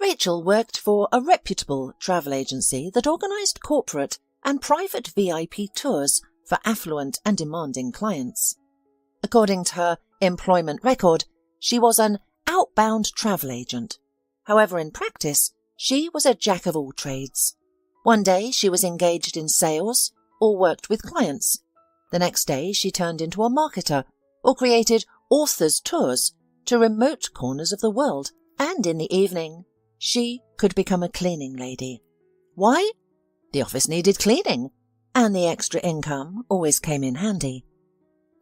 Rachael worked for a reputable travel agency that organised corporate and private VIP tours for affluent and demanding clients. According to her employment record, she was an outbound travel agent. However, in practice, she was a jack of all trades. One day she was engaged in sales or worked with clients. The next day she turned into a marketer or created authors' tours to remote corners of the world. And in the evening, she could become a cleaning lady. Why? The office needed cleaning, and the extra income always came in handy.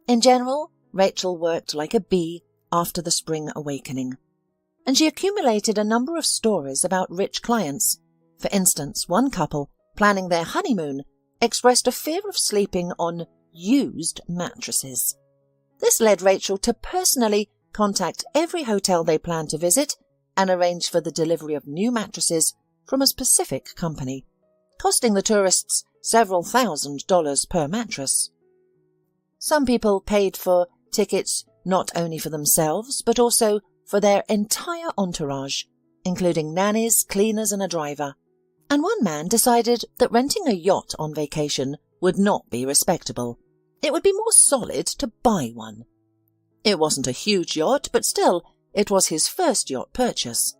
In general, Rachael worked like a bee after the spring awakening, and she accumulated a number of stories about rich clients. For instance, one couple, planning their honeymoon, expressed a fear of sleeping on used mattresses. This led Rachael to personally contact every hotel they planned to visit and arrange for the delivery of new mattresses from a specific company, costing the tourists several $1,000s per mattress. Some people paid for tickets not only for themselves but also for their entire entourage, including nannies, cleaners and a driver. And one man decided that renting a yacht on vacation would not be respectable. It would be more solid to buy one. It wasn't a huge yacht, but still, it was his first yacht purchase.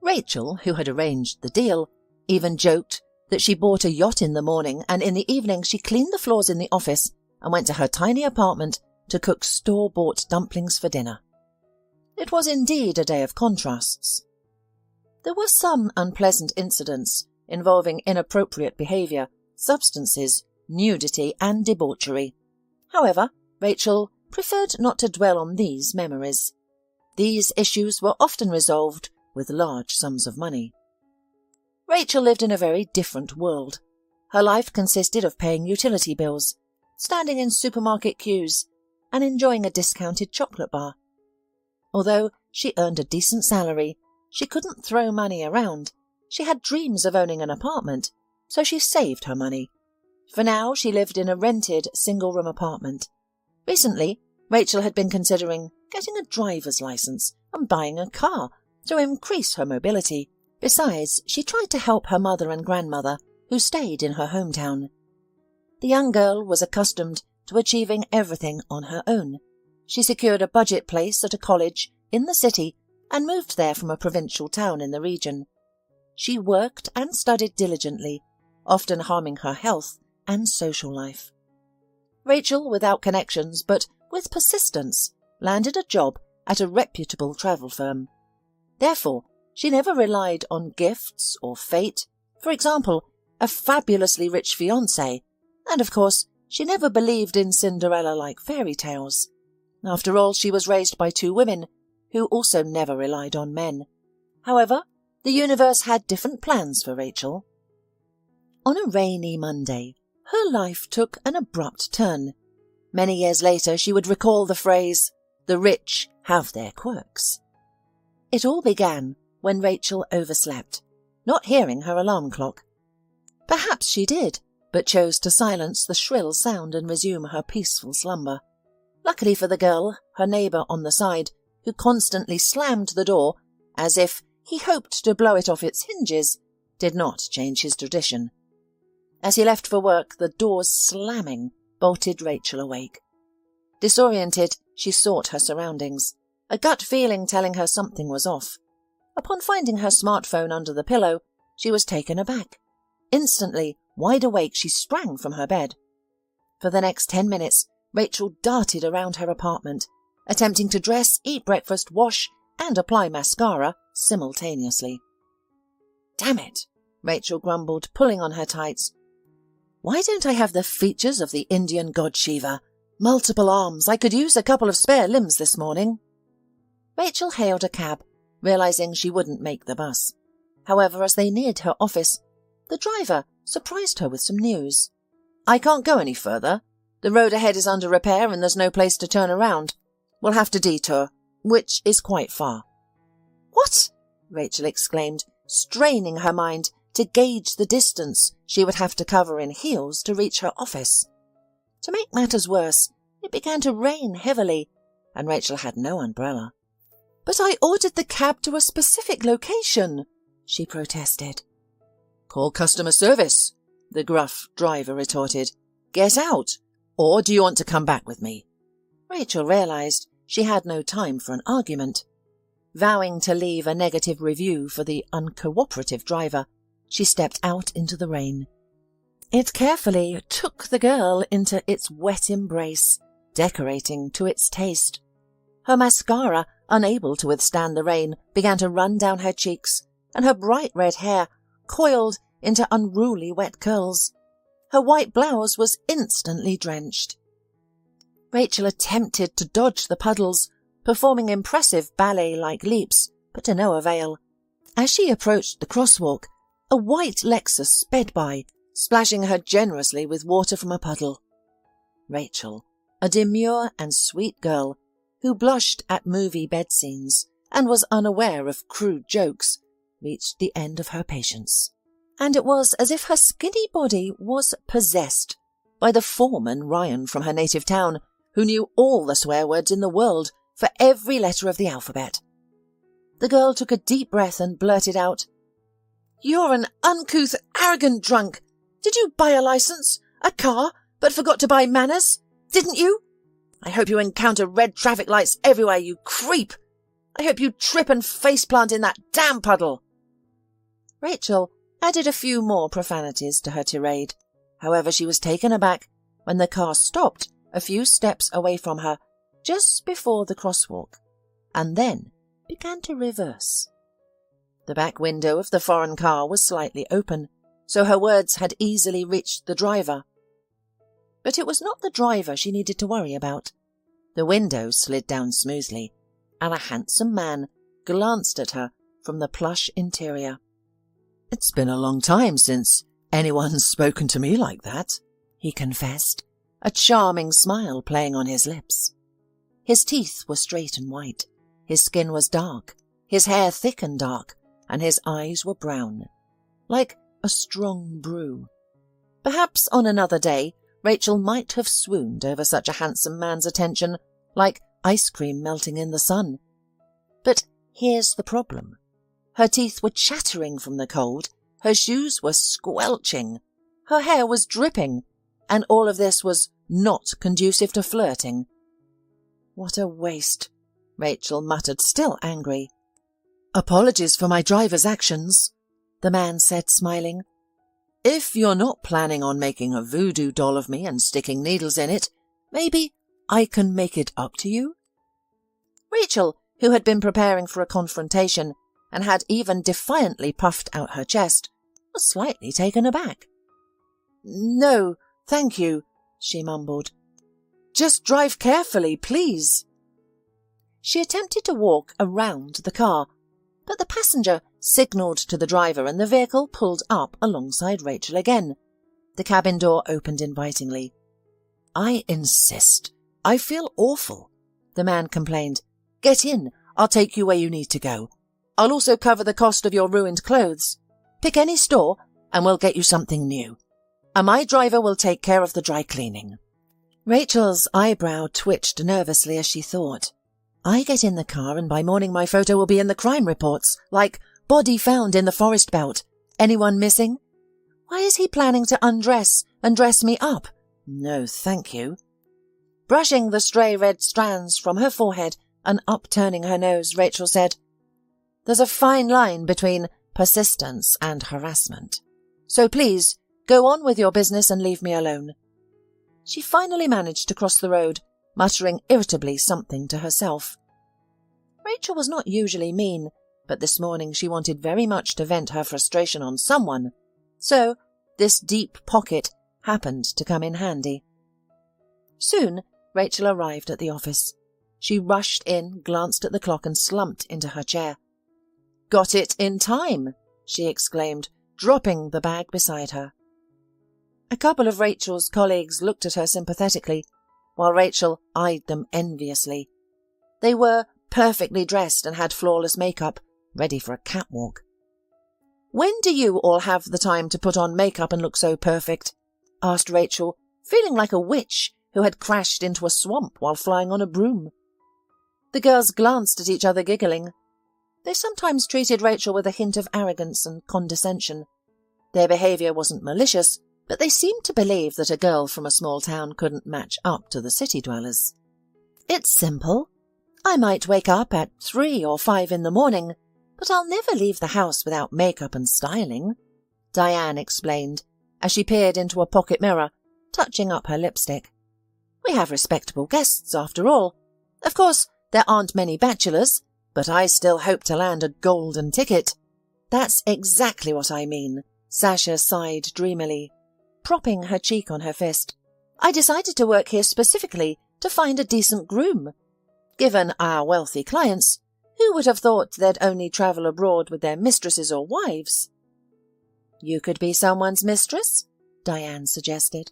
Rachael, who had arranged the deal, even joked that she bought a yacht in the morning and in the evening she cleaned the floors in the office and went to her tiny apartment to cook store-bought dumplings for dinner. It was indeed a day of contrasts. There were some unpleasant incidents involving inappropriate behaviour, substances, nudity and debauchery. However, Rachael preferred not to dwell on these memories. These issues were often resolved with large sums of money. Rachael lived in a very different world. Her life consisted of paying utility bills, standing in supermarket queues, and enjoying a discounted chocolate bar. Although she earned a decent salary, she couldn't throw money around. She had dreams of owning an apartment, so she saved her money. For now, she lived in a rented single-room apartment. Recently, Rachael had been considering getting a driver's license and buying a car to increase her mobility. Besides, she tried to help her mother and grandmother, who stayed in her hometown. The young girl was accustomed to achieving everything on her own. She secured a budget place at a college in the city and moved there from a provincial town in the region. She worked and studied diligently, often harming her health and social life. Rachael, without connections but with persistence, landed a job at a reputable travel firm. Therefore, she never relied on gifts or fate, for example, a fabulously rich fiancé, and of course, she never believed in Cinderella-like fairy tales. After all, she was raised by two women who also never relied on men. However, the universe had different plans for Rachael. On a rainy Monday, her life took an abrupt turn. Many years later, she would recall the phrase, "The rich have their quirks." It all began when Rachael overslept, not hearing her alarm clock. Perhaps she did, but chose to silence the shrill sound and resume her peaceful slumber. Luckily for the girl, her neighbour on the side, who constantly slammed the door as if he hoped to blow it off its hinges, did not change his tradition. As he left for work, the door's slamming bolted Rachael awake. Disoriented, she sought her surroundings, a gut feeling telling her something was off. Upon finding her smartphone under the pillow, she was taken aback. Instantly, wide awake, she sprang from her bed. For the next 10 minutes, Rachael darted around her apartment, attempting to dress, eat breakfast, wash, and apply mascara simultaneously. "Damn it," Rachael grumbled, pulling on her tights. "Why don't I have the features of the Indian god Shiva? Multiple arms. I could use a couple of spare limbs this morning." Rachael hailed a cab, realizing she wouldn't make the bus. However, as they neared her office, the driver surprised her with some news. "I can't go any further. The road ahead is under repair and there's no place to turn around. We'll have to detour, which is quite far." "What?" Rachael exclaimed, straining her mind to gauge the distance she would have to cover in heels to reach her office. To make matters worse, it began to rain heavily, and Rachael had no umbrella. "But I ordered the cab to a specific location," she protested. "Call customer service," the gruff driver retorted. "Get out, or do you want to come back with me?" Rachael realised she had no time for an argument. Vowing to leave a negative review for the uncooperative driver, she stepped out into the rain. It carefully took the girl into its wet embrace, decorating to its taste. Her mascara, unable to withstand the rain, began to run down her cheeks, and her bright red hair coiled into unruly wet curls. Her white blouse was instantly drenched. Rachael attempted to dodge the puddles, performing impressive ballet-like leaps, but to no avail. As she approached the crosswalk, a white Lexus sped by, splashing her generously with water from a puddle. Rachael, a demure and sweet girl who blushed at movie bed scenes and was unaware of crude jokes, reached the end of her patience. And it was as if her skinny body was possessed by the foreman Ryan from her native town, who knew all the swear words in the world for every letter of the alphabet. The girl took a deep breath and blurted out, "You're an uncouth, arrogant drunk. Did you buy a license, a car, but forgot to buy manners? Didn't you? I hope you encounter red traffic lights everywhere, you creep. I hope you trip and faceplant in that damn puddle." Rachael added a few more profanities to her tirade. However, she was taken aback when the car stopped a few steps away from her, just before the crosswalk, and then began to reverse. The back window of the foreign car was slightly open, so her words had easily reached the driver. But it was not the driver she needed to worry about. The window slid down smoothly, and a handsome man glanced at her from the plush interior. "It's been a long time since anyone's spoken to me like that," he confessed, a charming smile playing on his lips. His teeth were straight and white, his skin was dark, his hair thick and dark, and his eyes were brown, like a strong brew. Perhaps on another day Rachael might have swooned over such a handsome man's attention, like ice cream melting in the sun. But here's the problem. Her teeth were chattering from the cold, her shoes were squelching, her hair was dripping, and all of this was not conducive to flirting. "What a waste," Rachael muttered, still angry. "Apologies for my driver's actions," the man said, smiling. "If you're not planning on making a voodoo doll of me and sticking needles in it, maybe I can make it up to you?" Rachael, who had been preparing for a confrontation and had even defiantly puffed out her chest, was slightly taken aback. "No, thank you," she mumbled. "Just drive carefully, please." She attempted to walk around the car, but the passenger signalled to the driver and the vehicle pulled up alongside Rachael again. The cabin door opened invitingly. "I insist. I feel awful," the man complained. "Get in. I'll take you where you need to go. I'll also cover the cost of your ruined clothes. Pick any store and we'll get you something new. And my driver will take care of the dry cleaning." Rachel's eyebrow twitched nervously as she thought, "I get in the car and by morning my photo will be in the crime reports, like body found in the forest belt. Anyone missing? Why is he planning to undress and dress me up? No, thank you." Brushing the stray red strands from her forehead and upturning her nose, Rachael said, "There's a fine line between persistence and harassment. So please, go on with your business and leave me alone." She finally managed to cross the road, muttering irritably something to herself. Rachael was not usually mean, but this morning she wanted very much to vent her frustration on someone, so this deep pocket happened to come in handy. Soon Rachael arrived at the office. She rushed in, glanced at the clock and slumped into her chair. "Got it in time," she exclaimed, dropping the bag beside her. A couple of Rachel's colleagues looked at her sympathetically, while Rachael eyed them enviously. They were perfectly dressed and had flawless makeup, ready for a catwalk. "When do you all have the time to put on makeup and look so perfect?" asked Rachael, feeling like a witch who had crashed into a swamp while flying on a broom. The girls glanced at each other, giggling. They sometimes treated Rachael with a hint of arrogance and condescension. Their behaviour wasn't malicious, but they seemed to believe that a girl from a small town couldn't match up to the city dwellers. It's simple. I might wake up at 3 or 5 in the morning, but I'll never leave the house without makeup and styling, Diane explained, as she peered into a pocket mirror, touching up her lipstick. We have respectable guests, after all. Of course, there aren't many bachelors, but I still hope to land a golden ticket. That's exactly what I mean, Sasha sighed dreamily, propping her cheek on her fist. I decided to work here specifically to find a decent groom. Given our wealthy clients, who would have thought they'd only travel abroad with their mistresses or wives? You could be someone's mistress, Diane suggested.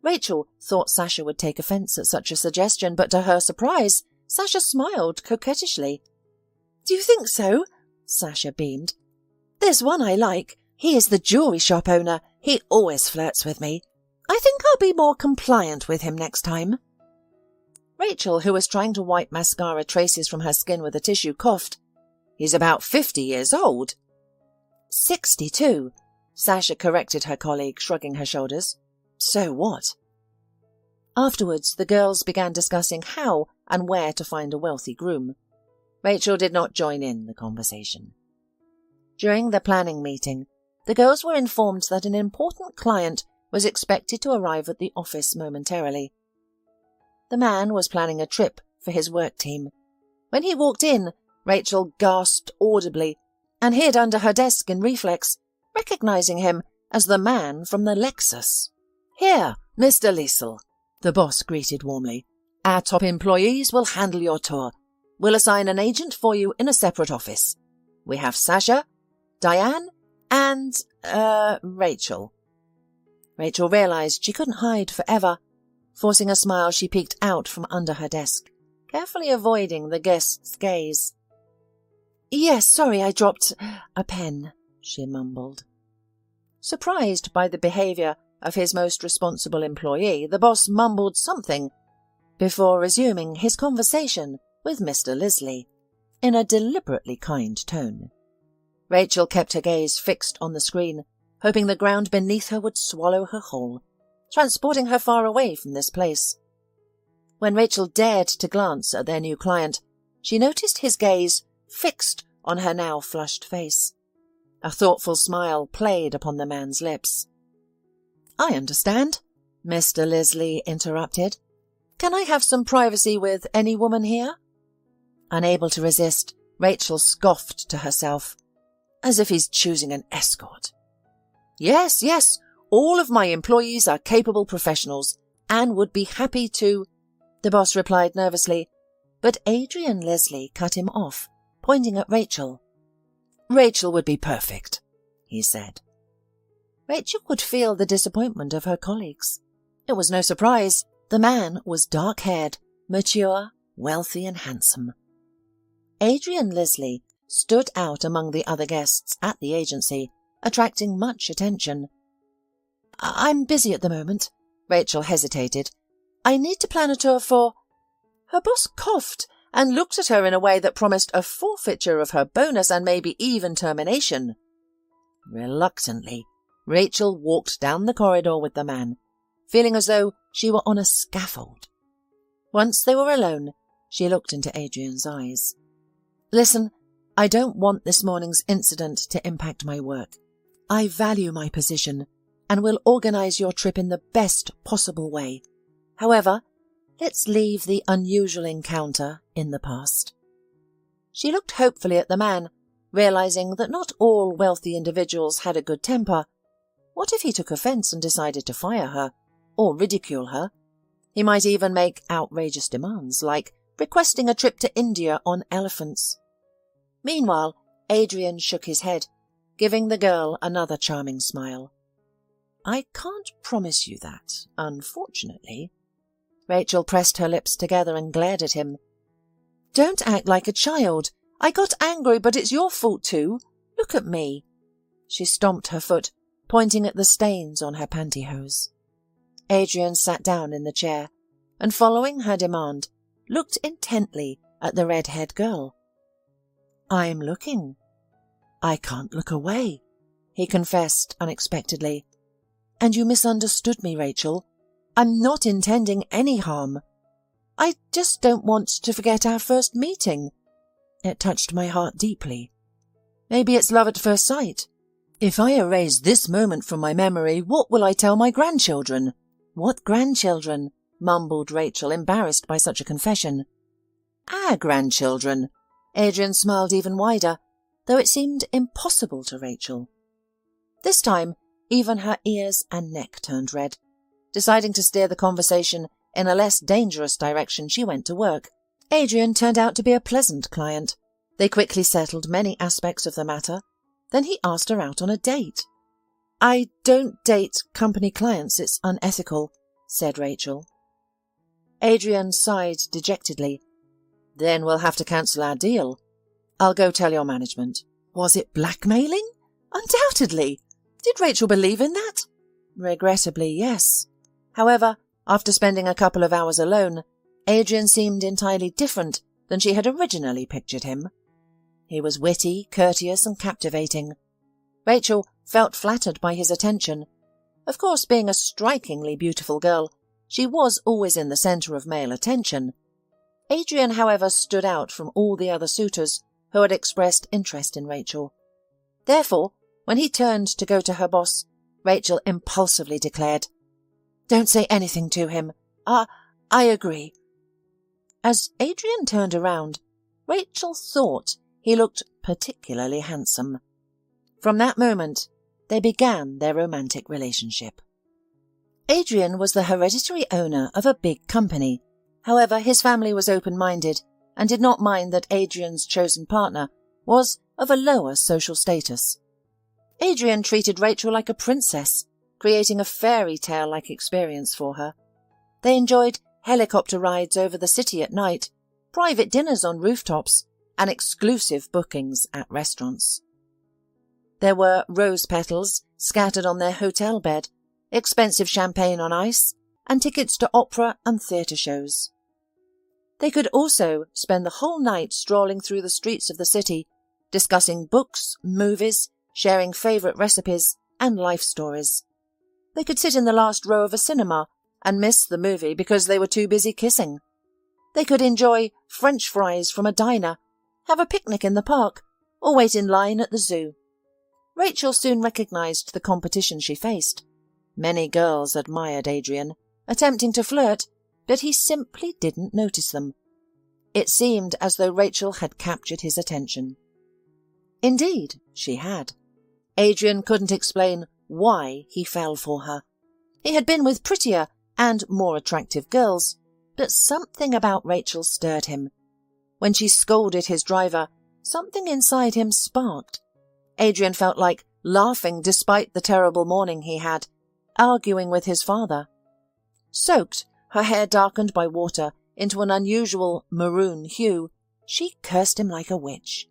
Rachael thought Sasha would take offence at such a suggestion, but to her surprise, Sasha smiled coquettishly. Do you think so? Sasha beamed. There's one I like. He is the jewellery shop owner. He always flirts with me. I think I'll be more compliant with him next time. Rachael, who was trying to wipe mascara traces from her skin with a tissue, coughed. He's about 50 years old. 62, Sasha corrected her colleague, shrugging her shoulders. So what? Afterwards, the girls began discussing how and where to find a wealthy groom. Rachael did not join in the conversation. During the planning meeting, the girls were informed that an important client was expected to arrive at the office momentarily. The man was planning a trip for his work team. When he walked in, Rachael gasped audibly and hid under her desk in reflex, recognizing him as the man from the Lexus. Here, Mr. Liesel, the boss greeted warmly. Our top employees will handle your tour. We'll assign an agent for you in a separate office. We have Sasha, Diane, and, Rachael. Rachael realized she couldn't hide forever. Forcing a smile, she peeked out from under her desk, carefully avoiding the guest's gaze. Yes, sorry, I dropped a pen, she mumbled. Surprised by the behaviour of his most responsible employee, the boss mumbled something before resuming his conversation with Mr. Lisley in a deliberately kind tone. Rachael kept her gaze fixed on the screen, hoping the ground beneath her would swallow her whole, transporting her far away from this place. When Rachael dared to glance at their new client, she noticed his gaze fixed on her now flushed face. A thoughtful smile played upon the man's lips. I understand, Mr. Lisley interrupted. Can I have some privacy with any woman here? Unable to resist, Rachael scoffed to herself, as if he's choosing an escort. Yes, all of my employees are capable professionals and would be happy to, the boss replied nervously, but Adrian Leslie cut him off, pointing at Rachael. Rachael would be perfect, he said. Rachael could feel the disappointment of her colleagues. It was no surprise. The man was dark-haired, mature, wealthy and handsome. Adrian Leslie stood out among the other guests at the agency, attracting much attention. I'm busy at the moment, Rachael hesitated. I need to plan a tour for... Her boss coughed and looked at her in a way that promised a forfeiture of her bonus and maybe even termination. Reluctantly, Rachael walked down the corridor with the man, feeling as though she were on a scaffold. Once they were alone, she looked into Adrian's eyes. Listen, I don't want this morning's incident to impact my work. I value my position and will organise your trip in the best possible way. However, let's leave the unusual encounter in the past. She looked hopefully at the man, realising that not all wealthy individuals had a good temper. What if he took offence and decided to fire her, or ridicule her? He might even make outrageous demands, like requesting a trip to India on elephants. Meanwhile, Adrian shook his head, giving the girl another charming smile. I can't promise you that, unfortunately. Rachael pressed her lips together and glared at him. Don't act like a child. I got angry, but it's your fault too. Look at me. She stomped her foot, pointing at the stains on her pantyhose. Adrian sat down in the chair, and following her demand, looked intently at the red-haired girl. I'm looking. I can't look away, he confessed unexpectedly. And you misunderstood me, Rachael. I'm not intending any harm. I just don't want to forget our first meeting. It touched my heart deeply. Maybe it's love at first sight. If I erase this moment from my memory, what will I tell my grandchildren? What grandchildren? Mumbled Rachael, embarrassed by such a confession. Our grandchildren. Adrian smiled even wider, though it seemed impossible to Rachael. This time, even her ears and neck turned red. Deciding to steer the conversation in a less dangerous direction, she went to work. Adrian turned out to be a pleasant client. They quickly settled many aspects of the matter. Then he asked her out on a date. I don't date company clients, it's unethical, said Rachael. Adrian sighed dejectedly. Then we'll have to cancel our deal. I'll go tell your management. Was it blackmailing? Undoubtedly. Did Rachael believe in that? Regrettably, yes. However, after spending a couple of hours alone, Adrian seemed entirely different than she had originally pictured him. He was witty, courteous, and captivating. Rachael felt flattered by his attention. Of course, being a strikingly beautiful girl, she was always in the centre of male attention. Adrian, however, stood out from all the other suitors who had expressed interest in Rachael. Therefore, when he turned to go to her boss, Rachael impulsively declared, Don't say anything to him. I agree. As Adrian turned around, Rachael thought he looked particularly handsome. From that moment, they began their romantic relationship. Adrian was the hereditary owner of a big company. However, his family was open-minded and did not mind that Adrian's chosen partner was of a lower social status. Adrian treated Rachael like a princess, creating a fairy tale-like experience for her. They enjoyed helicopter rides over the city at night, private dinners on rooftops, and exclusive bookings at restaurants. There were rose petals scattered on their hotel bed, expensive champagne on ice, and tickets to opera and theatre shows. They could also spend the whole night strolling through the streets of the city, discussing books, movies, sharing favourite recipes, and life stories. They could sit in the last row of a cinema and miss the movie because they were too busy kissing. They could enjoy French fries from a diner, have a picnic in the park, or wait in line at the zoo. Rachael soon recognised the competition she faced. Many girls admired Adrian, attempting to flirt, but he simply didn't notice them. It seemed as though Rachael had captured his attention. Indeed, she had. Adrian couldn't explain why he fell for her. He had been with prettier and more attractive girls, but something about Rachael stirred him. When she scolded his driver, something inside him sparked. Adrian felt like laughing despite the terrible morning he had, arguing with his father. Soaked, her hair darkened by water into an unusual maroon hue, she cursed him like a witch.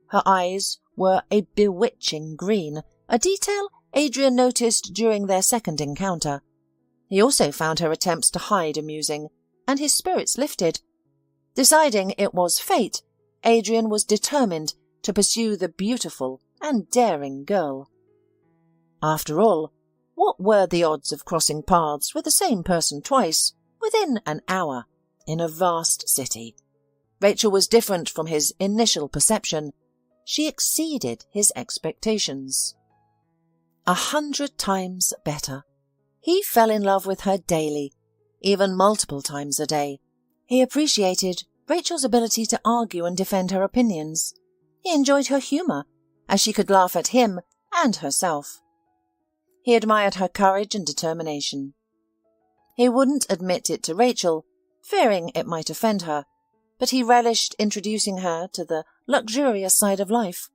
Her eyes were a bewitching green, a detail Adrian noticed during their second encounter. He also found her attempts to hide amusing, and his spirits lifted. Deciding it was fate, Adrian was determined to pursue the beautiful and daring girl. After all, what were the odds of crossing paths with the same person twice, within an hour, in a vast city? Rachael was different from his initial perception. She exceeded his expectations. 100 times better. He fell in love with her daily, even multiple times a day. He appreciated Rachael's ability to argue and defend her opinions. He enjoyed her humour, as she could laugh at him and herself. He admired her courage and determination. He wouldn't admit it to Rachael, fearing it might offend her, but he relished introducing her to the luxurious side of life.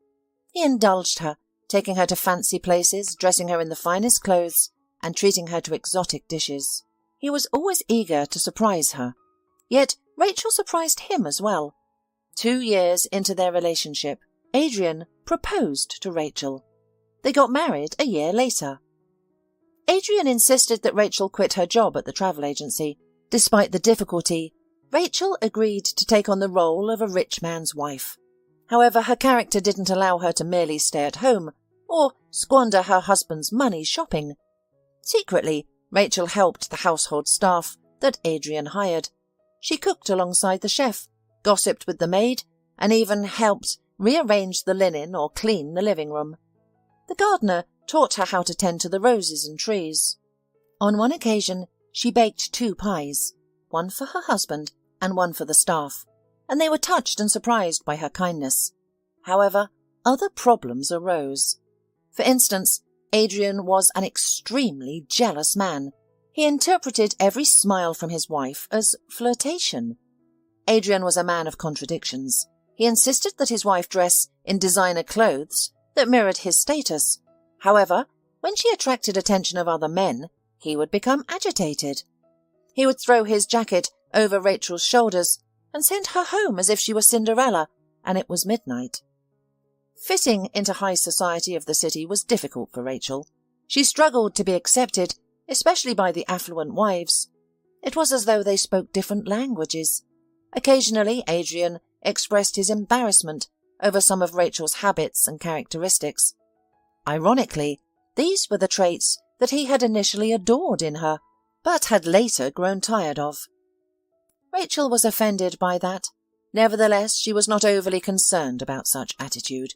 He indulged her, taking her to fancy places, dressing her in the finest clothes, and treating her to exotic dishes. He was always eager to surprise her. Yet Rachael surprised him as well. 2 years into their relationship, Adrian proposed to Rachael. They got married a year later. Adrian insisted that Rachael quit her job at the travel agency. Despite the difficulty, Rachael agreed to take on the role of a rich man's wife. However, her character didn't allow her to merely stay at home or squander her husband's money shopping. Secretly, Rachael helped the household staff that Adrian hired. She cooked alongside the chef, gossiped with the maid, and even helped rearrange the linen or clean the living room. The gardener taught her how to tend to the roses and trees. On one occasion, she baked 2 pies, one for her husband and one for the staff, and they were touched and surprised by her kindness. However, other problems arose. For instance, Adrian was an extremely jealous man. He interpreted every smile from his wife as flirtation. Adrian was a man of contradictions. He insisted that his wife dress in designer clothes that mirrored his status. However, when she attracted attention of other men, he would become agitated. He would throw his jacket over Rachel's shoulders and send her home as if she were Cinderella, and it was midnight. Fitting into high society of the city was difficult for Rachael. She struggled to be accepted, especially by the affluent wives. It was as though they spoke different languages. Occasionally, Adrian expressed his embarrassment over some of Rachel's habits and characteristics. Ironically, these were the traits that he had initially adored in her, but had later grown tired of. Rachael was offended by that. Nevertheless, she was not overly concerned about such attitude.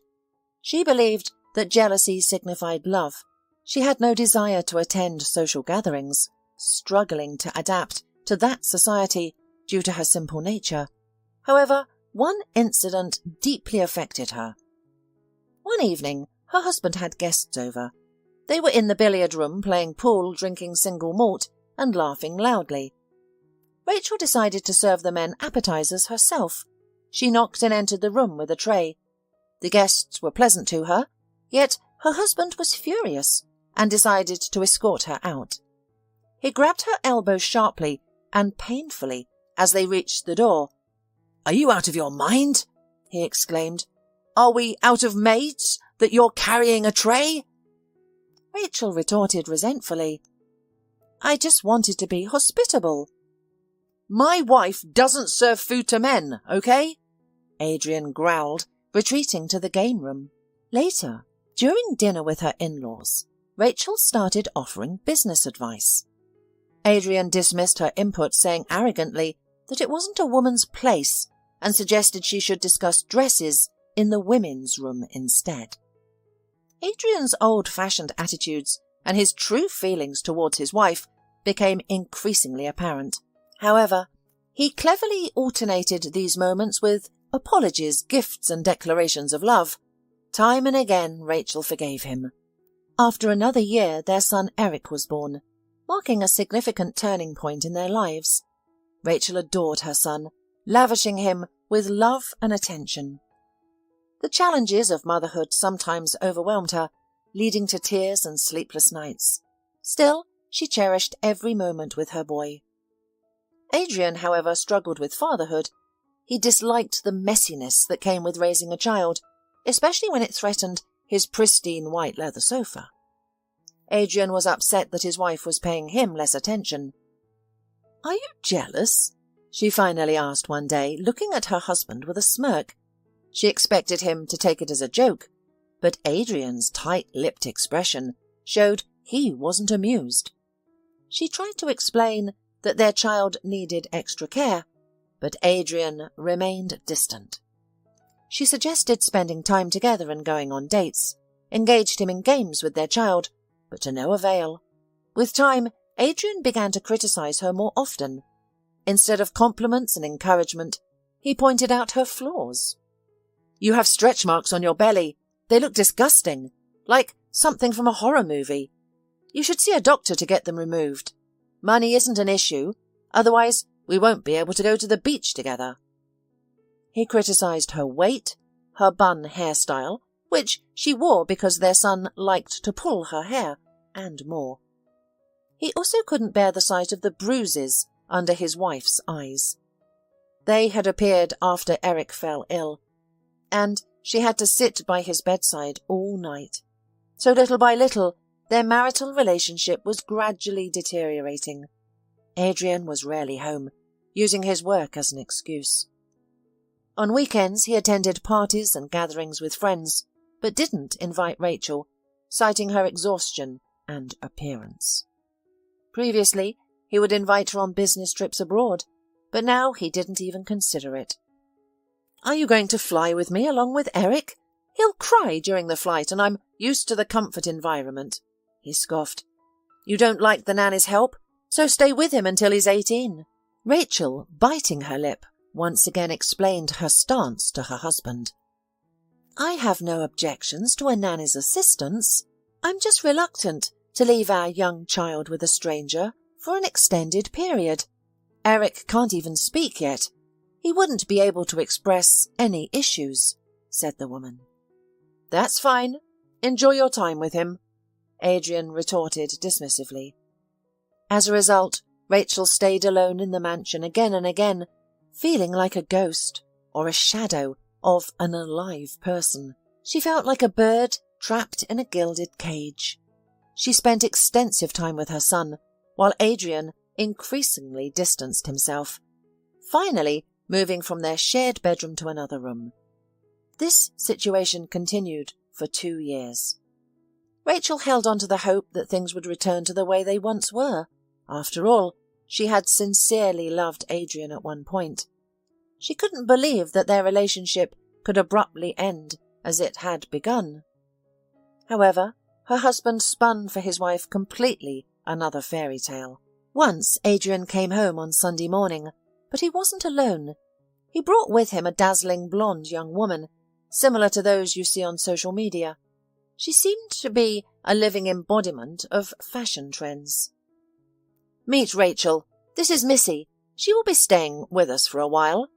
She believed that jealousy signified love. She had no desire to attend social gatherings, struggling to adapt to that society due to her simple nature. However, one incident deeply affected her. One evening, her husband had guests over. They were in the billiard room playing pool, drinking single malt, and laughing loudly. Rachael decided to serve the men appetizers herself. She knocked and entered the room with a tray. The guests were pleasant to her, yet her husband was furious and decided to escort her out. He grabbed her elbow sharply and painfully as they reached the door. "Are you out of your mind?" he exclaimed. "Are we out of maids that you're carrying a tray?" Rachael retorted resentfully, "I just wanted to be hospitable." "My wife doesn't serve food to men, okay?" Adrian growled, retreating to the game room. Later, during dinner with her in-laws, Rachael started offering business advice. Adrian dismissed her input, saying arrogantly that it wasn't a woman's place and suggested she should discuss dresses in the women's room instead. Adrian's old-fashioned attitudes and his true feelings towards his wife became increasingly apparent. However, he cleverly alternated these moments with apologies, gifts, and declarations of love. Time and again, Rachael forgave him. After another year, their son Eric was born, marking a significant turning point in their lives. Rachael adored her son, lavishing him with love and attention. The challenges of motherhood sometimes overwhelmed her, leading to tears and sleepless nights. Still, she cherished every moment with her boy. Adrian, however, struggled with fatherhood. He disliked the messiness that came with raising a child, especially when it threatened his pristine white leather sofa. Adrian was upset that his wife was paying him less attention. "Are you jealous?" she finally asked one day, looking at her husband with a smirk. She expected him to take it as a joke, but Adrian's tight-lipped expression showed he wasn't amused. She tried to explain that their child needed extra care, but Adrian remained distant. She suggested spending time together and going on dates, engaged him in games with their child, but to no avail. With time, Adrian began to criticize her more often. Instead of compliments and encouragement, he pointed out her flaws. "You have stretch marks on your belly. They look disgusting, like something from a horror movie. You should see a doctor to get them removed. Money isn't an issue, otherwise we won't be able to go to the beach together." He criticized her weight, her bun hairstyle, which she wore because their son liked to pull her hair, and more. He also couldn't bear the sight of the bruises under his wife's eyes. They had appeared after Eric fell ill, and she had to sit by his bedside all night. So little by little, their marital relationship was gradually deteriorating. Adrian was rarely home, using his work as an excuse. On weekends he attended parties and gatherings with friends, but didn't invite Rachael, citing her exhaustion and appearance. Previously, he would invite her on business trips abroad, but now he didn't even consider it. "Are you going to fly with me along with Eric? He'll cry during the flight, and I'm used to the comfort environment," he scoffed. "You don't like the nanny's help, so stay with him until he's 18. Rachael, biting her lip, once again explained her stance to her husband. "I have no objections to a nanny's assistance. I'm just reluctant to leave our young child with a stranger for an extended period. Eric can't even speak yet. He wouldn't be able to express any issues," said the woman. "That's fine. Enjoy your time with him," Adrian retorted dismissively. As a result, Rachael stayed alone in the mansion again and again, feeling like a ghost or a shadow of an alive person. She felt like a bird trapped in a gilded cage. She spent extensive time with her son, while Adrian increasingly distanced himself, finally moving from their shared bedroom to another room. This situation continued for 2 years. Rachael held on to the hope that things would return to the way they once were. After all, she had sincerely loved Adrian at one point. She couldn't believe that their relationship could abruptly end as it had begun. However, her husband spun for his wife completely another fairy tale. Once Adrian came home on Sunday morning, but he wasn't alone. He brought with him a dazzling blonde young woman, similar to those you see on social media. She seemed to be a living embodiment of fashion trends. "Meet Rachael. This is Missy. She will be staying with us for a while.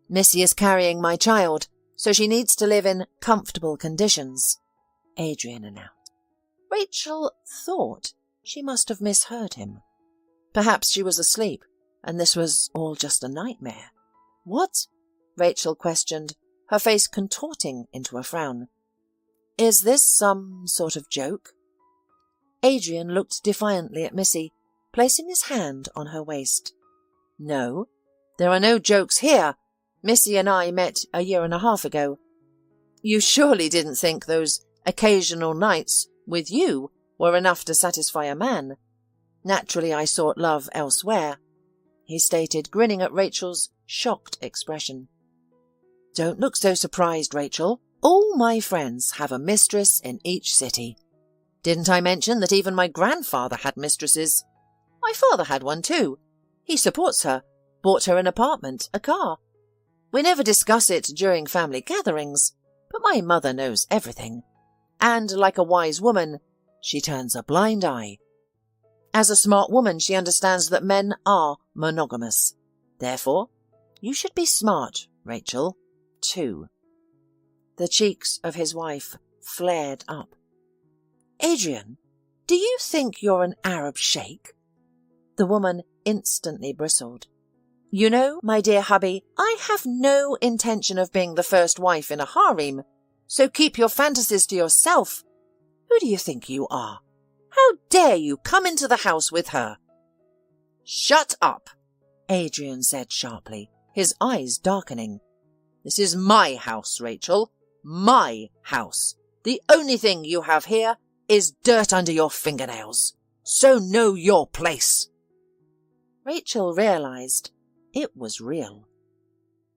Missy is carrying my child, so she needs to live in comfortable conditions," Adrian announced. Rachael thought she must have misheard him. Perhaps she was asleep, and this was all just a nightmare. "What?" Rachael questioned, her face contorting into a frown. "Is this some sort of joke?" Adrian looked defiantly at Missy, placing his hand on her waist. "No, there are no jokes here. Missy and I met a 1.5 years ago. You surely didn't think those occasional nights with you were enough to satisfy a man. Naturally, I sought love elsewhere," he stated, grinning at Rachael's shocked expression. "Don't look so surprised, Rachael. All my friends have a mistress in each city. Didn't I mention that even my grandfather had mistresses? My father had one too. He supports her, bought her an apartment, a car. We never discuss it during family gatherings, but my mother knows everything. And like a wise woman, she turns a blind eye. As a smart woman, she understands that men are monogamous. Therefore, you should be smart, Rachael, too." The cheeks of his wife flared up. "Adrian, do you think you're an Arab sheikh?" The woman instantly bristled. "You know, my dear hubby, I have no intention of being the first wife in a harem, so keep your fantasies to yourself. Who do you think you are? How dare you come into the house with her?" "Shut up," Adrian said sharply, his eyes darkening. "This is my house, Rachael. My house. The only thing you have here is dirt under your fingernails. So know your place." Rachael realized it was real.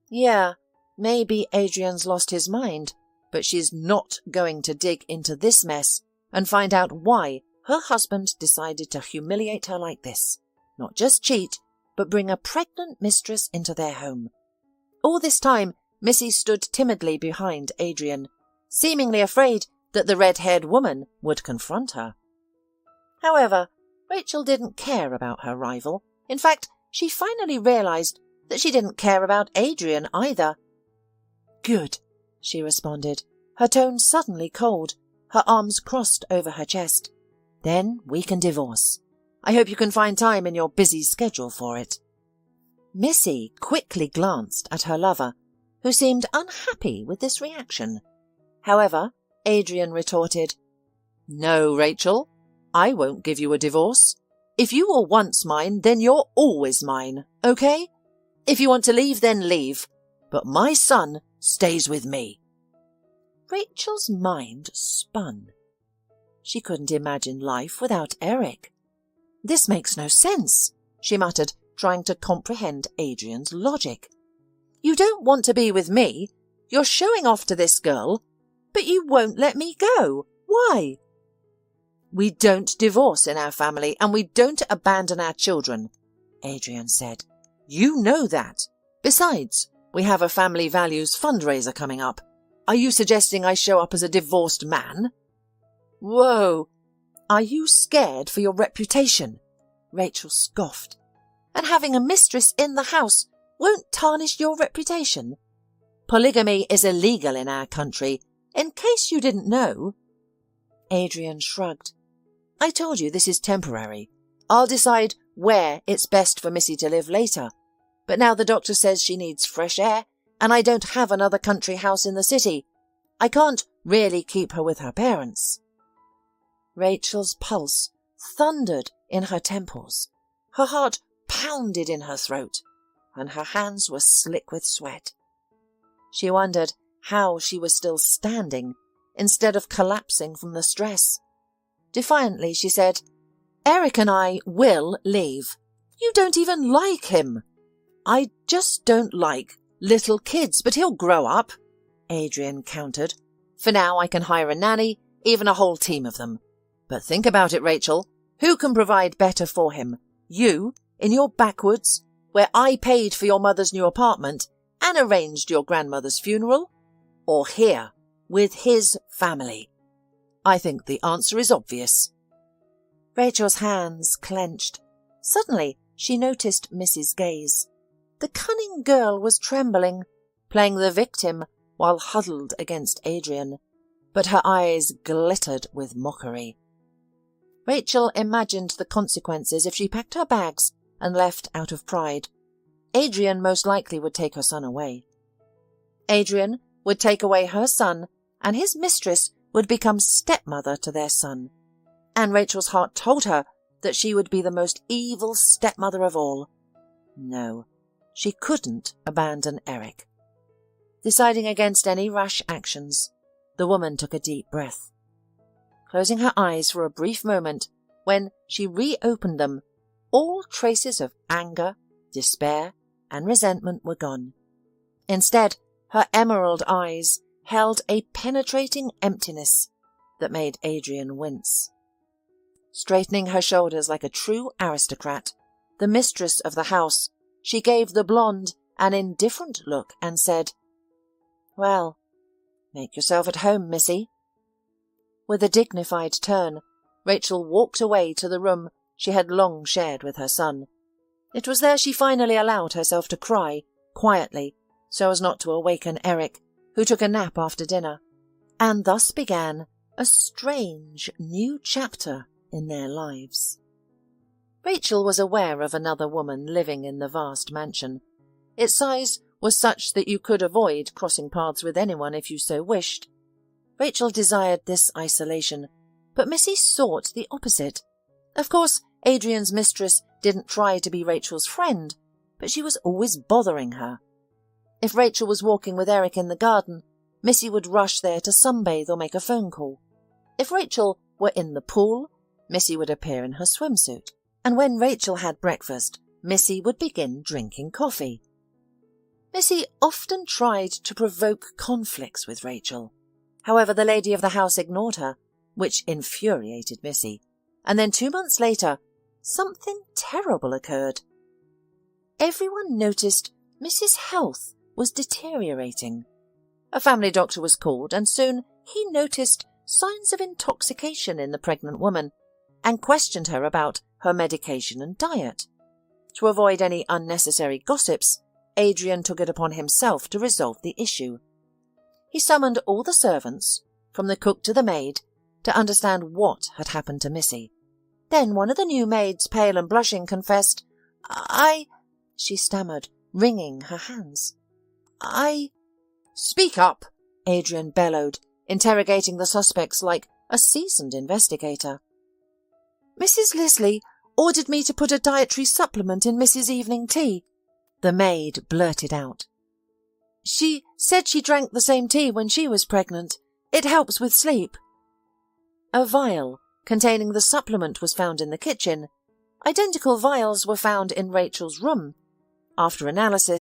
Yeah, maybe Adrian's lost his mind, but she's not going to dig into this mess and find out why her husband decided to humiliate her like this. Not just cheat, but bring a pregnant mistress into their home. All this time, Missy stood timidly behind Adrian, seemingly afraid that the red-haired woman would confront her. However, Rachael didn't care about her rival. In fact, she finally realized that she didn't care about Adrian either. "Good," she responded, her tone suddenly cold, her arms crossed over her chest. "Then we can divorce. I hope you can find time in your busy schedule for it." Missy quickly glanced at her lover, who seemed unhappy with this reaction. However, Adrian retorted, "No, Rachael, I won't give you a divorce. If you were once mine, then you're always mine, okay? If you want to leave, then leave. but my son stays with me." Rachel's mind spun. She couldn't imagine life without Eric. "This makes no sense," she muttered, trying to comprehend Adrian's logic. "You don't want to be with me. You're showing off to this girl, but you won't let me go. Why?" "We don't divorce in our family, and we don't abandon our children," Adrian said. "You know that. Besides, we have a family values fundraiser coming up. Are you suggesting I show up as a divorced man?" "Whoa! Are you scared for your reputation?" Rachel scoffed. "And having a mistress in the house won't tarnish your reputation? Polygamy is illegal in our country, in case you didn't know." Adrian shrugged. "I told you this is temporary. I'll decide where it's best for Missy to live later. But now the doctor says she needs fresh air, and I don't have another country house in the city. I can't really keep her with her parents." Rachel's pulse thundered in her temples. Her heart pounded in her throat, and her hands were slick with sweat. She wondered how she was still standing instead of collapsing from the stress. Defiantly, she said, "Eric and I will leave. You don't even like him." "I just don't like little kids, but he'll grow up," Adrian countered. "For now I can hire a nanny, even a whole team of them. But think about it, Rachel. Who can provide better for him? You, in your backwoods, where I paid for your mother's new apartment and arranged your grandmother's funeral? Or here, with his family? I think the answer is obvious." Rachel's hands clenched. Suddenly she noticed Missy's gaze. The cunning girl was trembling, playing the victim while huddled against Adrian, but her eyes glittered with mockery. Rachel imagined the consequences if she packed her bags and left out of pride. Adrian most likely would take her son away. Adrian would take away her son, and his mistress would become stepmother to their son. And Rachel's heart told her that she would be the most evil stepmother of all. No, she couldn't abandon Eric. Deciding against any rash actions, the woman took a deep breath. Closing her eyes for a brief moment, when she reopened them, all traces of anger, despair, and resentment were gone. Instead, her emerald eyes held a penetrating emptiness that made Adrian wince. Straightening her shoulders like a true aristocrat, the mistress of the house, she gave the blonde an indifferent look and said, "Well, make yourself at home, Missy." With a dignified turn, Rachel walked away to the room she had long shared with her son. It was there she finally allowed herself to cry, quietly, so as not to awaken Eric, who took a nap after dinner, and thus began a strange new chapter in their lives. Rachel was aware of another woman living in the vast mansion. Its size was such that you could avoid crossing paths with anyone if you so wished. Rachel desired this isolation, but Missy sought the opposite. Of course, Adrian's mistress didn't try to be Rachel's friend, but she was always bothering her. If Rachel was walking with Eric in the garden, Missy would rush there to sunbathe or make a phone call. If Rachel were in the pool, Missy would appear in her swimsuit. And when Rachel had breakfast, Missy would begin drinking coffee. Missy often tried to provoke conflicts with Rachel. However, the lady of the house ignored her, which infuriated Missy. And then 2 months later, something terrible occurred. Everyone noticed Miss's health was deteriorating. A family doctor was called, and soon he noticed signs of intoxication in the pregnant woman and questioned her about her medication and diet. To avoid any unnecessary gossips, Adrian took it upon himself to resolve the issue. He summoned all the servants, from the cook to the maid, to understand what had happened to Missy. Then one of the new maids, pale and blushing, confessed, she stammered, wringing her hands. Speak up, Adrian bellowed, interrogating the suspects like a seasoned investigator. "Mrs. Leslie ordered me to put a dietary supplement in Mrs. Evening Tea," the maid blurted out. She said she drank the same tea when she was pregnant. It helps with sleep. A vial containing the supplement was found in the kitchen. Identical vials were found in Rachel's room. After analysis,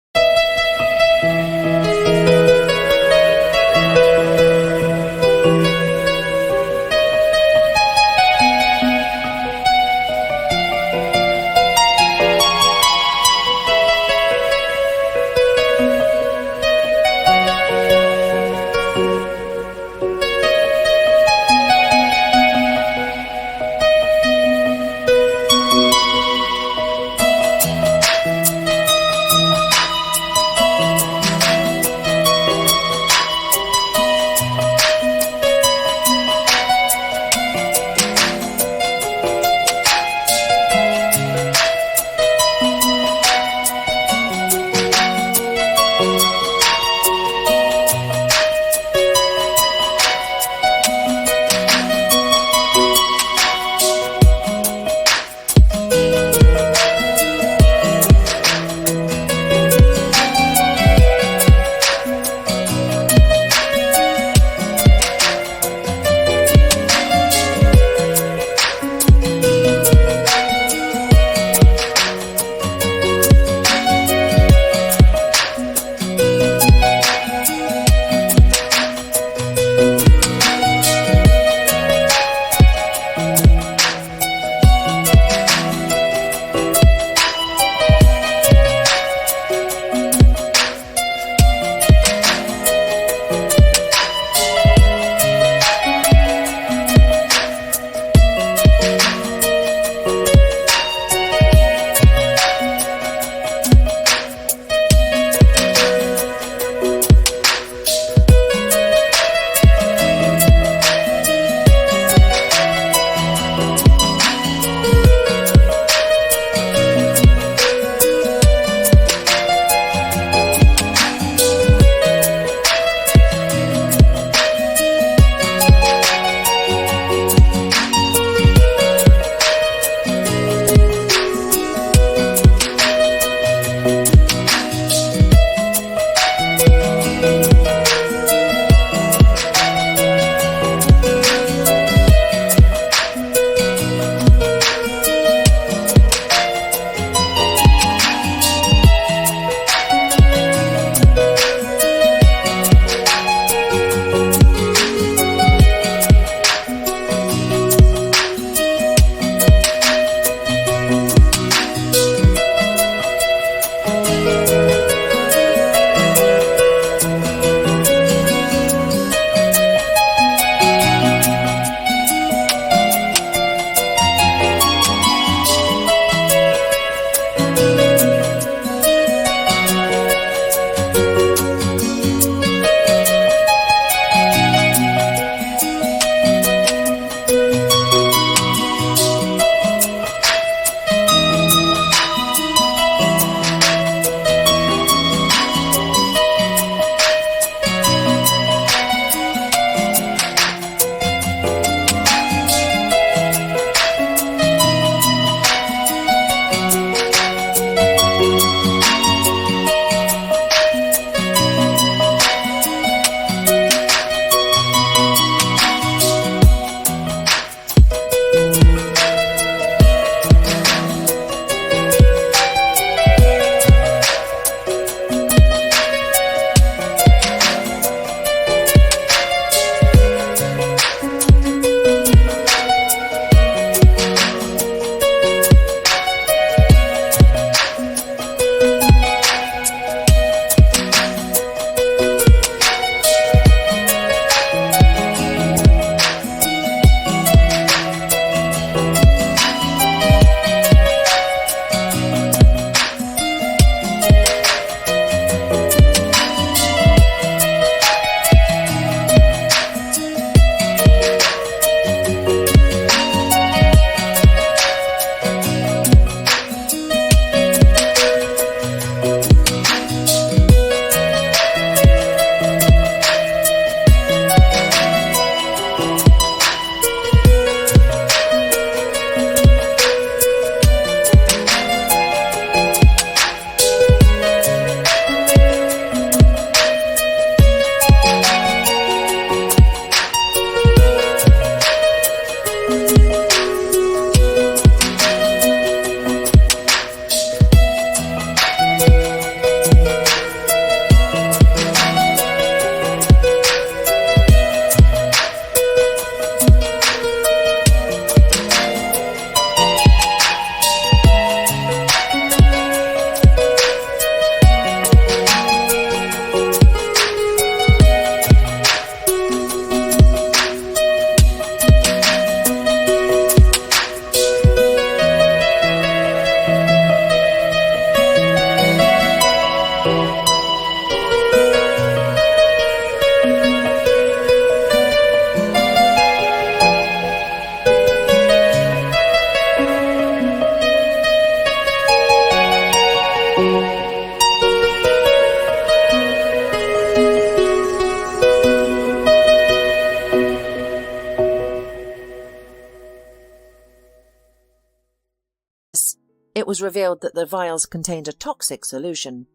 it was revealed that the vials contained a toxic solution.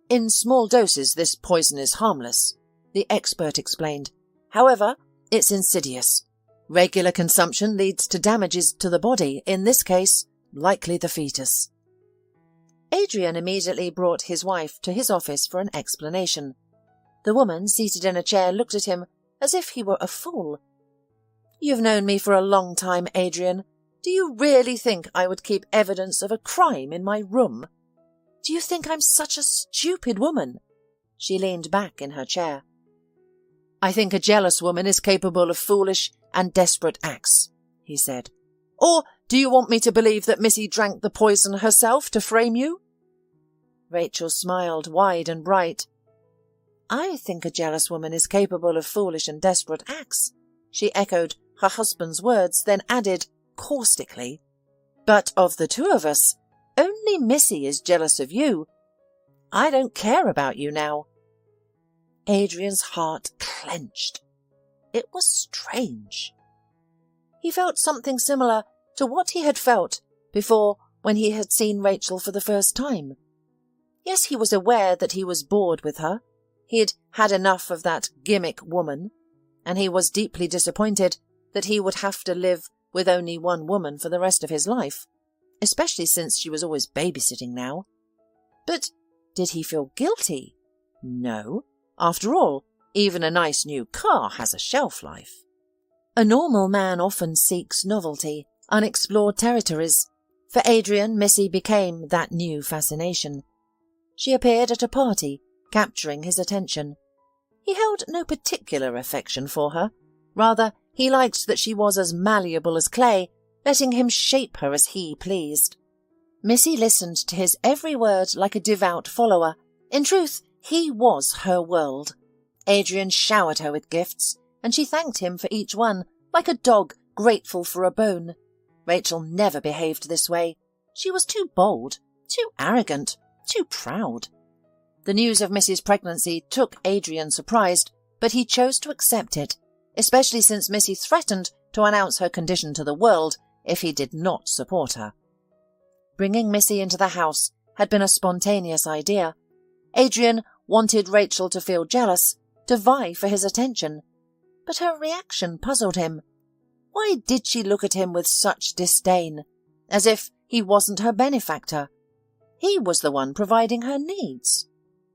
In small doses, this poison is harmless, the expert explained. However, it's insidious. Regular consumption leads to damages to the body, in this case, likely the fetus. Adrian immediately brought his wife to his office for an explanation. The woman, seated in a chair, looked at him as if he were a fool. "You've known me for a long time, Adrian. Do you really think I would keep evidence of a crime in my room? Do you think I'm such a stupid woman?" She leaned back in her chair. "I think a jealous woman is capable of foolish and desperate acts," he said. "Or do you want me to believe that Missy drank the poison herself to frame you?" Rachael smiled wide and bright. "I think a jealous woman is capable of foolish and desperate acts," she echoed her husband's words, then added caustically, "But of the two of us, only Missy is jealous of you. I don't care about you now." Adrian's heart clenched. It was strange. He felt something similar to what he had felt before when he had seen Rachael for the first time. Yes, he was aware that he was bored with her. He had had enough of that gimmick woman, and he was deeply disappointed that he would have to live with only one woman for the rest of his life, especially since she was always babysitting now. But did he feel guilty? No. After all, even a nice new car has a shelf life. A normal man often seeks novelty, unexplored territories. For Adrian, Missy became that new fascination. She appeared at a party, capturing his attention. He held no particular affection for her. Rather, he liked that she was as malleable as clay, letting him shape her as he pleased. Missy listened to his every word like a devout follower. In truth, he was her world. Adrian showered her with gifts, and she thanked him for each one, like a dog grateful for a bone. Rachael never behaved this way. She was too bold, too arrogant, too proud. The news of Missy's pregnancy took Adrian surprised, but he chose to accept it, especially since Missy threatened to announce her condition to the world if he did not support her. Bringing Missy into the house had been a spontaneous idea. Adrian wanted Rachael to feel jealous, to vie for his attention. But her reaction puzzled him. Why did she look at him with such disdain, as if he wasn't her benefactor? He was the one providing her needs.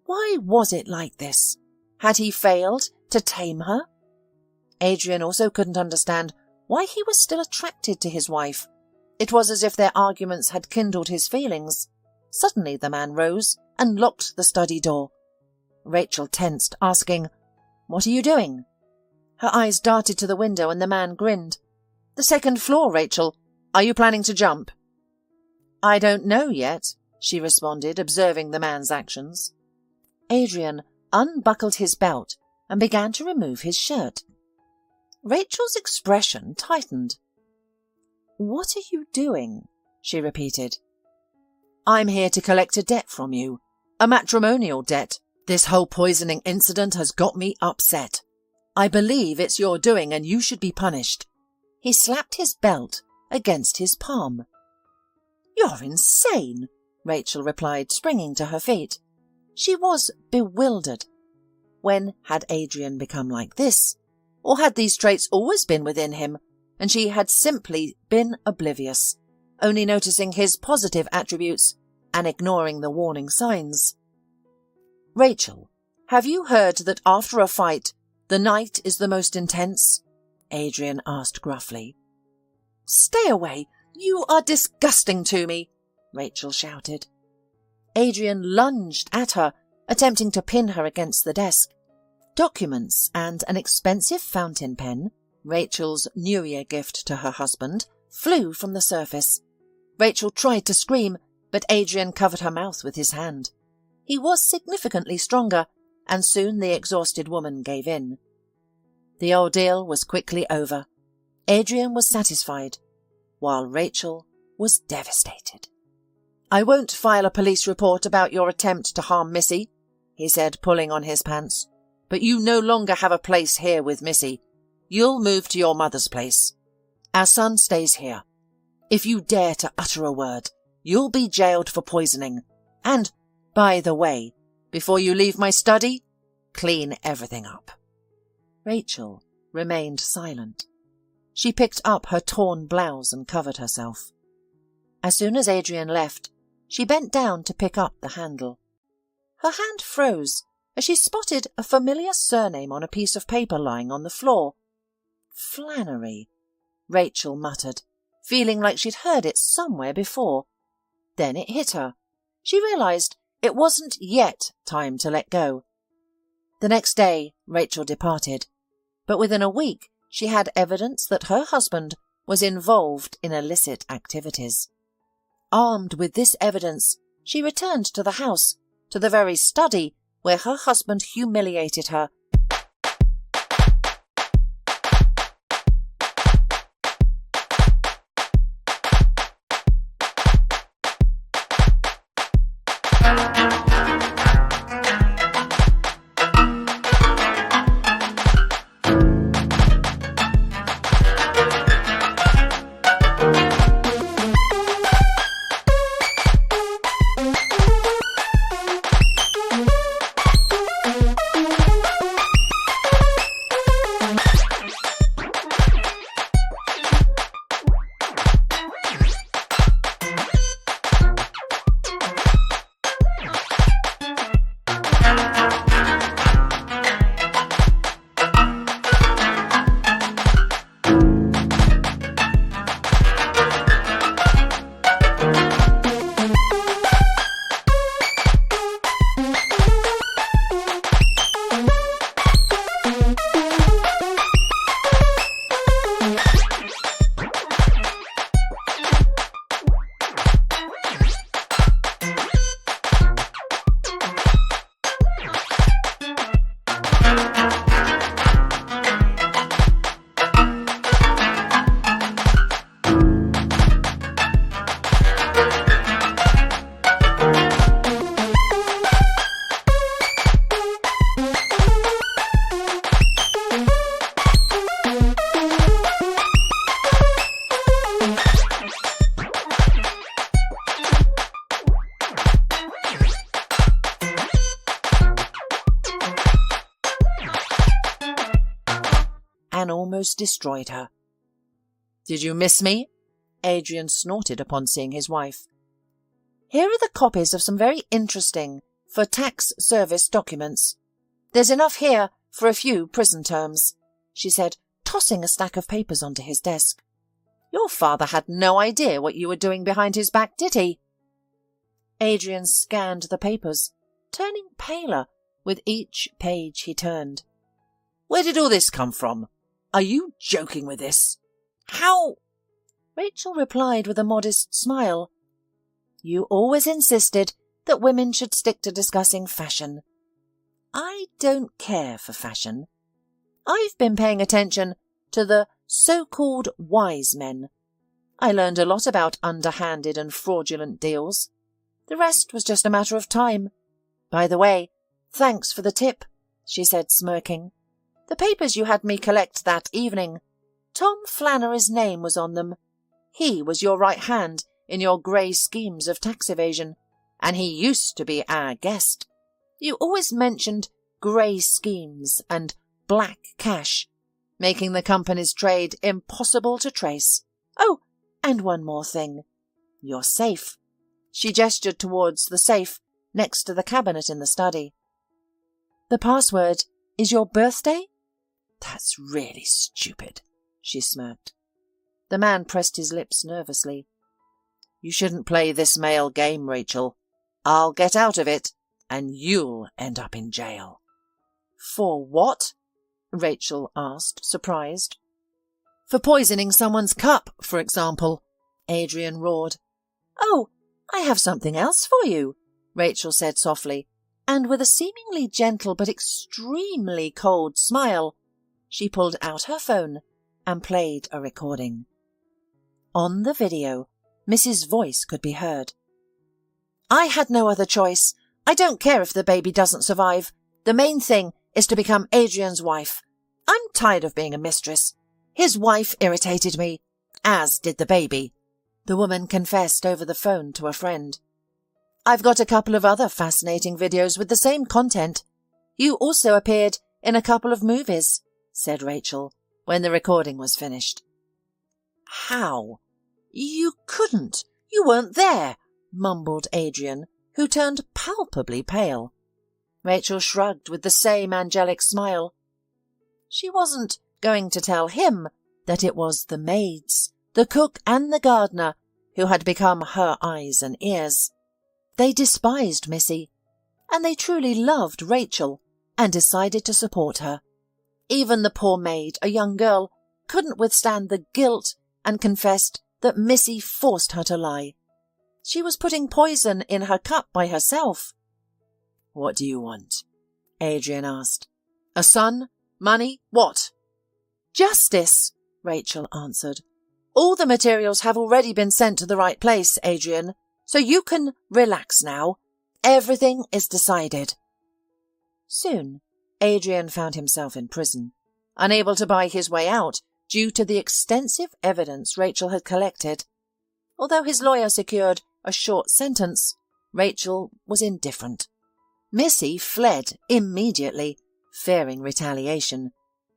Why was it like this? Had he failed to tame her? Adrian also couldn't understand why he was still attracted to his wife. It was as if their arguments had kindled his feelings. Suddenly the man rose and locked the study door. Rachael tensed, asking, "What are you doing?" Her eyes darted to the window and the man grinned. "The second floor, Rachael. Are you planning to jump?" "I don't know yet," she responded, observing the man's actions. Adrian unbuckled his belt and began to remove his shirt. Rachel's expression tightened. "What are you doing?" she repeated. "I'm here to collect a debt from you. A matrimonial debt. This whole poisoning incident has got me upset. I believe it's your doing and you should be punished." He slapped his belt against his palm. "You're insane," Rachael replied, springing to her feet. She was bewildered. When had Adrian become like this? Or had these traits always been within him, and she had simply been oblivious, only noticing his positive attributes and ignoring the warning signs? "Rachael, have you heard that after a fight, the night is the most intense?" Adrian asked gruffly. "Stay away! You are disgusting to me!" Rachael shouted. Adrian lunged at her, attempting to pin her against the desk. Documents and an expensive fountain pen, Rachel's New Year gift to her husband, flew from the surface. Rachael tried to scream, but Adrian covered her mouth with his hand. He was significantly stronger, and soon the exhausted woman gave in. The ordeal was quickly over. Adrian was satisfied, while Rachael was devastated. "I won't file a police report about your attempt to harm Missy," he said, pulling on his pants. "But you no longer have a place here with Missy. You'll move to your mother's place. Our son stays here. If you dare to utter a word, you'll be jailed for poisoning. And, by the way, before you leave my study, clean everything up." Rachael remained silent. She picked up her torn blouse and covered herself. As soon as Adrian left, she bent down to pick up the handle. Her hand froze as she spotted a familiar surname on a piece of paper lying on the floor. "Flannery," Rachael muttered, feeling like she'd heard it somewhere before. Then it hit her. She realized it wasn't yet time to let go. The next day, Rachael departed, but within a week she had evidence that her husband was involved in illicit activities. Armed with this evidence, she returned to the house, to the very study where her husband humiliated her. and almost destroyed her. "Did you miss me?" Adrian snorted upon seeing his wife. "Here are the copies of some very interesting for tax service documents. There's enough here for a few prison terms," she said, tossing a stack of papers onto his desk. "Your father had no idea what you were doing behind his back, did he?" Adrian scanned the papers, turning paler with each page he turned. "Where did all this come from? Are you joking with this? How?" Rachael replied with a modest smile. "You always insisted that women should stick to discussing fashion. I don't care for fashion. I've been paying attention to the so-called wise men. I learned a lot about underhanded and fraudulent deals. The rest was just a matter of time. By the way, thanks for the tip," she said, smirking. "The papers you had me collect that evening, Tom Flannery's name was on them. He was your right hand in your grey schemes of tax evasion, and he used to be our guest. You always mentioned grey schemes and black cash, making the company's trade impossible to trace. Oh, and one more thing. Your safe." She gestured towards the safe next to the cabinet in the study. "The password is your birthday?" "That's really stupid," she smirked. The man pressed his lips nervously. "You shouldn't play this male game, Rachael. I'll get out of it, and you'll end up in jail." "For what?" Rachael asked, surprised. "For poisoning someone's cup, for example," Adrian roared. "Oh, I have something else for you," Rachael said softly, and with a seemingly gentle but extremely cold smile, she pulled out her phone and played a recording. On the video, Mrs. Voice could be heard. "I had no other choice. I don't care if the baby doesn't survive. The main thing is to become Adrian's wife. I'm tired of being a mistress. His wife irritated me, as did the baby. The woman confessed over the phone to a friend. "I've got a couple of other fascinating videos with the same content. You also appeared in a couple of movies," said Rachael, when the recording was finished. "How? You couldn't. You weren't there," mumbled Adrian, who turned palpably pale. Rachael shrugged with the same angelic smile. She wasn't going to tell him that it was the maids, the cook and the gardener who had become her eyes and ears. They despised Missy, and they truly loved Rachael and decided to support her. Even the poor maid, a young girl, couldn't withstand the guilt and confessed that Missy forced her to lie. She was putting poison in her cup by herself. "What do you want?" Adrian asked. "A son? Money? What?" "Justice," Rachael answered. "All the materials have already been sent to the right place, Adrian, so you can relax now. Everything is decided." Soon, Adrian found himself in prison, unable to buy his way out due to the extensive evidence Rachael had collected. Although his lawyer secured a short sentence, Rachael was indifferent. Missy fled immediately, fearing retaliation,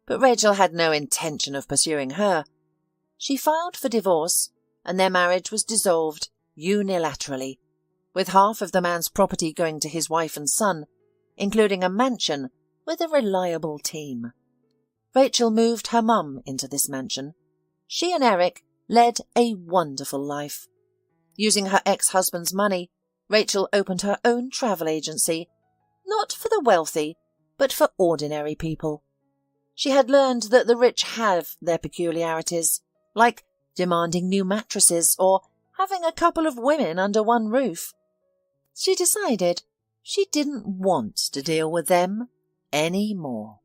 but Rachael had no intention of pursuing her. She filed for divorce, and their marriage was dissolved unilaterally, with half of the man's property going to his wife and son, including a mansion with a reliable team. Rachael moved her mum into this mansion. She and Eric led a wonderful life. Using her ex-husband's money, Rachael opened her own travel agency, not for the wealthy, but for ordinary people. She had learned that the rich have their peculiarities, like demanding new mattresses or having a couple of women under one roof. She decided she didn't want to deal with them any more.